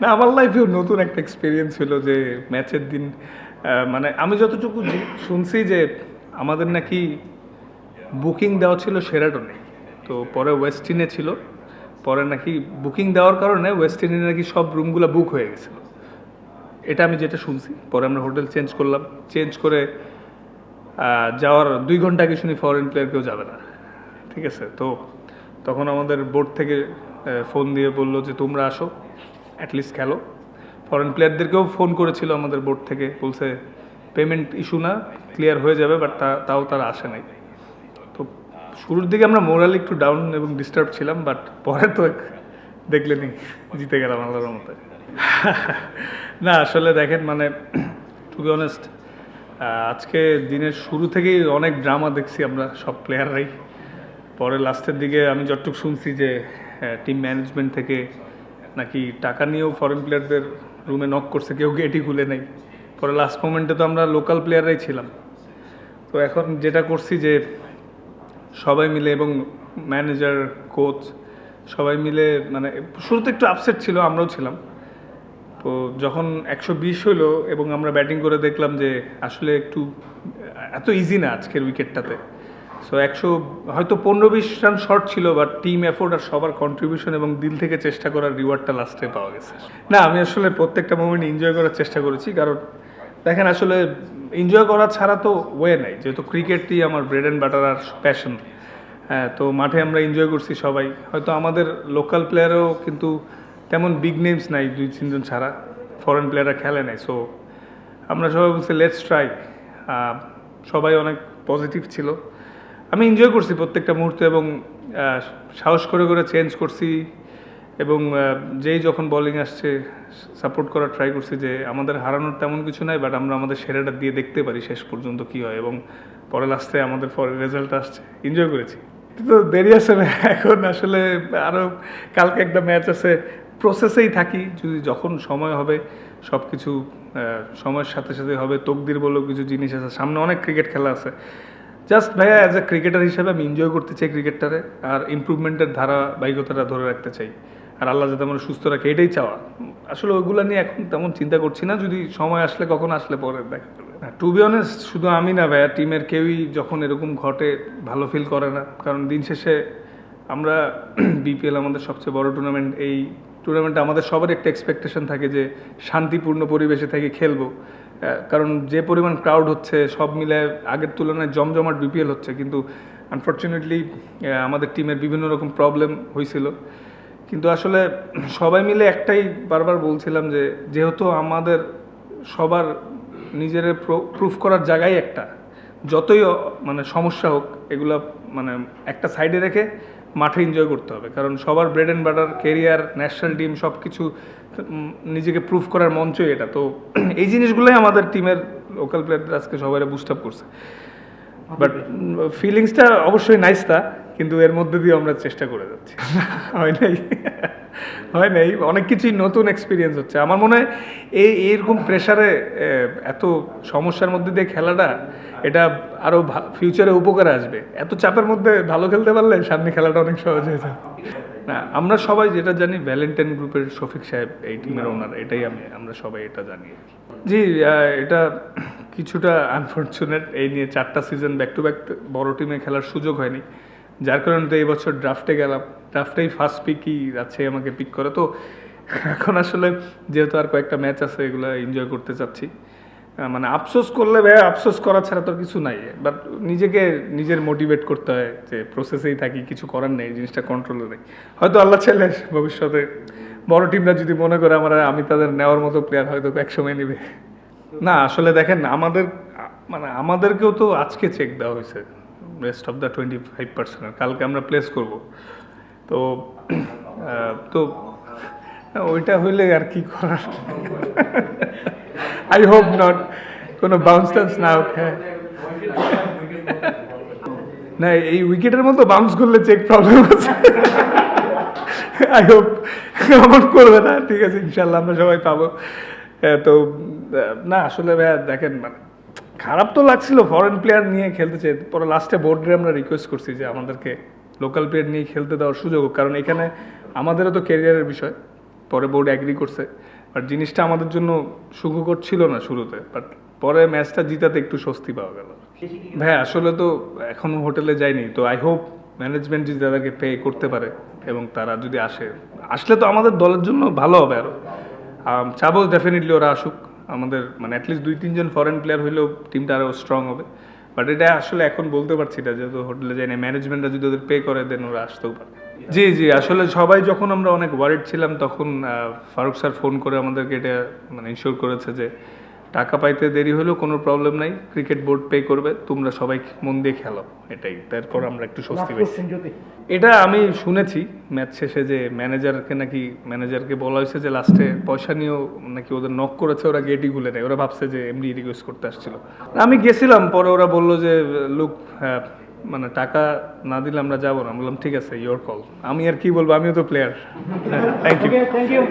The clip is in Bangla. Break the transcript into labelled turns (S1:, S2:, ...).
S1: না, আমার লাইফেও নতুন একটা এক্সপিরিয়েন্স হলো যে ম্যাচের দিন মানে আমি যতটুকু শুনছি যে আমাদের নাকি বুকিং দেওয়া ছিল শেরাটনে, তো পরে ওয়েস্টিনে ছিল। পরে নাকি বুকিং দেওয়ার কারণে ওয়েস্টিনে নাকি সব রুমগুলো বুক হয়ে গেছিলো, এটা আমি যেটা শুনছি। পরে আমরা হোটেল চেঞ্জ করলাম, চেঞ্জ করে যাওয়ার 2 ঘন্টা আগে শুনি ফরেন প্লেয়ার কেউ যাবে না। ঠিক আছে, তো তখন আমাদের বোর্ড থেকে ফোন দিয়ে বললো যে তোমরা আসো, অ্যাটলিস্ট খেলো। ফরেন প্লেয়ারদেরকেও ফোন করেছিল আমাদের বোর্ড থেকে, বলছে পেমেন্ট ইস্যু না, ক্লিয়ার হয়ে যাবে, বাট তাও তারা আসে নাই। তো শুরুর দিকে আমরা মোরালি একটু ডাউন এবং ডিস্টার্ব ছিলাম, বাট পরে তো দেখলেনি জিতে গেলাম আল্লাহর মতে। না আসলে দেখেন, মানে টু বি অনেস্ট, আজকে দিনের শুরু থেকেই অনেক ড্রামা দেখছি আমরা সব প্লেয়াররাই। পরে লাস্টের দিকে আমি যতটুকু শুনছি যে টিম ম্যানেজমেন্ট থেকে নাকি টাকা নিয়েও ফরেন প্লেয়ারদের রুমে নক করছে, কেউ গেটই খুলে নেই। পরে লাস্ট মোমেন্টে তো আমরা লোকাল প্লেয়াররাই ছিলাম। তো এখন যেটা করছি যে সবাই মিলে, এবং ম্যানেজার, কোচ সবাই মিলে, মানে শুরুতে একটু আপসেট ছিল, আমরাও ছিলাম। তো যখন 120 হলো এবং আমরা ব্যাটিং করে দেখলাম যে আসলে একটু এত ইজি না আজকের উইকেটটাতে। সো 100 হয়তো 15-20 রান শর্ট ছিল, বাট টিম এফোর্ট আর সবার কন্ট্রিবিউশন এবং দিল থেকে চেষ্টা করার রিওয়ার্ডটা লাস্টে পাওয়া গেছে। না, আমি আসলে প্রত্যেকটা মোমেন্ট এনজয় করার চেষ্টা করেছি, কারণ দেখেন আসলে এনজয় করা ছাড়া তো ওয়ে নাই, যেহেতু ক্রিকেটই আমার ব্রেড অ্যান্ড বাটার আর প্যাশন। হ্যাঁ, তো মাঠে আমরা এনজয় করছি সবাই। হয়তো আমাদের লোকাল প্লেয়ারও কিন্তু তেমন বিগ নেমস নাই, 2-3 জন ছাড়া ফরেন প্লেয়াররা খেলে নাই। সো আমরা সবাই বলছি লেটস ট্রাই। সবাই অনেক পজিটিভ ছিল। আমি এনজয় করছি প্রত্যেকটা মুহূর্তে, এবং সাহস করে করে চেঞ্জ করছি, এবং যেই যখন বোলিং আসছে সাপোর্ট করার ট্রাই করছি যে আমাদের হারানোর তেমন কিছু নাই, বাট আমরা আমাদের সেরাটা দিয়ে দেখতে পারি শেষ পর্যন্ত কী হয়, এবং পরে লাস্টে আমাদের পরে রেজাল্ট আসছে, এনজয় করেছি। তো দেরি আছে এখন, আসলে আরও কালকে একটা ম্যাচ আছে, প্রসেসেই থাকি। যদি যখন সময় হবে সব কিছু সময়ের সাথে সাথে হবে। তকদির বলেও কিছু জিনিস আছে, সামনে অনেক ক্রিকেট খেলা আছে। জাস্ট ভাইয়া অ্যাজ এ ক্রিকেটার হিসেবে আমি এনজয় করতে চাই ক্রিকেটটারে, আর ইমপ্রুভমেন্টের ধারাবাহিকতাটা ধরে রাখতে চাই, আর আল্লাহ যাতে আমরা সুস্থ রাখে, এটাই চাওয়া। আসলে ওইগুলো নিয়ে এখন তেমন চিন্তা করছি না, যদি সময় আসলে কখন আসলে পরে দেখা যাবে। টু বি অনেস্ট, শুধু আমি না ভাইয়া, টিমের কেউই যখন এরকম ঘটে ভালো ফিল করে না, কারণ দিন শেষে আমরা বিপিএল আমাদের সবচেয়ে বড় টুর্নামেন্ট। এই টুর্নামেন্টে আমাদের সবার একটা এক্সপেকটেশন থাকে যে শান্তিপূর্ণ পরিবেশে থেকে খেলবো, কারণ যে পরিমাণ ক্রাউড হচ্ছে সব মিলে আগের তুলনায় জমজমাট বিপিএল হচ্ছে। কিন্তু আনফর্চুনেটলি আমাদের টিমের বিভিন্ন রকম প্রবলেম হয়েছিল। কিন্তু আসলে সবাই মিলে একটাই বারবার বলছিলাম যে যেহেতু আমাদের সবার নিজের প্রুফ করার জায়গায় একটা, যতই মানে সমস্যা হোক এগুলো মানে একটা সাইডে রেখে মাঠে এনজয় করতে হবে, কারণ সবার bread and butter, career, national team সব কিছু নিজেকে প্রুফ করার মঞ্চই এটা। তো এই জিনিসগুলোই আমাদের টিমের লোকাল প্লেয়ারদের আজকে সবাই বুস্ট আপ করছে। বাট ফিলিংসটা অবশ্যই নাইস তা, কিন্তু এর মধ্যে দিয়ে আমরা চেষ্টা করে যাচ্ছি। হয় নাই, হয় নাই, অনেক কিছুই নতুন এক্সপিরিয়েন্স হচ্ছে। আমার মনে হয় এইরকম প্রেশারে এত সমস্যার মধ্যে দিয়ে খেলাটা, এটা আরও ফিউচারে উপকারে আসবে। এত চাপের মধ্যে ভালো খেলতে পারলে সামনে খেলাটা অনেক সহজ হয়ে যায়। না, আমরা সবাই যেটা জানি, ভ্যালেন্টাইন গ্রুপের শফিক সাহেব এই টিমের ওনার, এটাই আমরা সবাই এটা জানি। জি, এটা কিছুটা আনফর্চুনেট। এই নিয়ে 4টা সিজন ব্যাক টু ব্যাক বড় টিমে খেলার সুযোগ হয়নি, যার কারণে তো এই বছর ড্রাফটে গেলাম। ড্রাফটেই ফার্স্ট পিকই আছে, আমাকে পিক করে। তো এখন আসলে যেহেতু আর কয়েকটা ম্যাচ আছে, এগুলো এনজয় করতে চাচ্ছি। মানে আফসোস করলে ভাই, আফসোস করা ছাড়া তো কিছু নাই, বাট নিজের মোটিভেট করতে হয় যে প্রসেসেই থাকি, কিছু করার নেই, জিনিসটা কন্ট্রোলে নেই। হয়তো আল্লাহ চাইলে ভবিষ্যতে বড় টিমরা যদি মনে করে আমি তাদের নেওয়ার মতো প্লেয়ার, হয়তো একসময় নেবে। না আসলে দেখেন, আমাদেরকেও তো আজকে চেক দেওয়া হয়েছে রেস্ট অফ দ্য 25%, কালকে আমরা প্লেস করব। তো তো ওইটা হইলে আর কি করার। আই হোপ নট, কোনো বাউন্স টাউন্স না হোক। হ্যাঁ, না এই উইকেটের মতো বাউন্স করলে চেক প্রবলেম আছে। আই হোপ এমন করবে না। ঠিক আছে, ইনশাল্লাহ আমরা সবাই পাবো। তো না আসলে ভাইয়া দেখেন, মানে খারাপ তো লাগছিল ফরেন প্লেয়ার নিয়ে খেলতে চাই। পরে লাস্টে বোর্ডে আমরা রিকোয়েস্ট করছি যে আমাদেরকে লোকাল প্লেয়ার নিয়ে খেলতে দেওয়ার সুযোগ হোক, কারণ এখানে আমাদেরও তো ক্যারিয়ারের বিষয়। পরে বোর্ড অ্যাগ্রি করছে, বাট জিনিসটা আমাদের জন্য সুখকর ছিল না শুরুতে, বাট পরে ম্যাচটা জিতাতে একটু স্বস্তি পাওয়া গেল। ভাই আসলে তো এখনো হোটেলে যাইনি, তো আই হোপ ম্যানেজমেন্ট যদি তাদেরকে পে করতে পারে এবং তারা যদি আসলে তো আমাদের দলের জন্য ভালো হবে আরও। চাবো ডেফিনেটলি ওরা আসুক, আমাদের মানে অ্যাটলিস্ট 2-3 জন ফরেন প্লেয়ার হইলেও টিমটা আরও স্ট্রং হবে। বাট এটা আসলে এখন বলতে পারছি না, যেহেতু হোটেলে যাই না, ম্যানেজমেন্টরা যদি ওদের পে করে দেন ওরা আসতেও পারে। জি জি, আসলে সবাই যখন আমরা অনেক ওয়ারিড ছিলাম তখন ফারুক স্যার ফোন করে আমাদেরকে এটা মানে ইনশিওর করেছে যে টাকা পাইতে দেরি হলেও কোনো প্রবলেম নাই, ক্রিকেট বোর্ড পে করবে, তোমরা সবাই মন দিয়ে খেলো, এটাই। তারপর আমরা একটু স্বস্তি পাইছি। এটা আমি শুনেছি ম্যাচ শেষে যে ম্যানেজারকে বলা হয়েছে যে লাস্টে পয়সা নিয়েও নাকি ওদের নক করেছে, ওরা গেটই খুলে নেয়, ওরা ভাবছে যে এমনি রিকোয়েস্ট করতে আসছিল। আমি গেছিলাম, পরে ওরা বললো যে লুক মানে টাকা না দিলে আমরা যাবো না। বললাম ঠিক আছে, ইয়োর কল। আমি আর কি বলবো, আমিও তো প্লেয়ার। Thank you.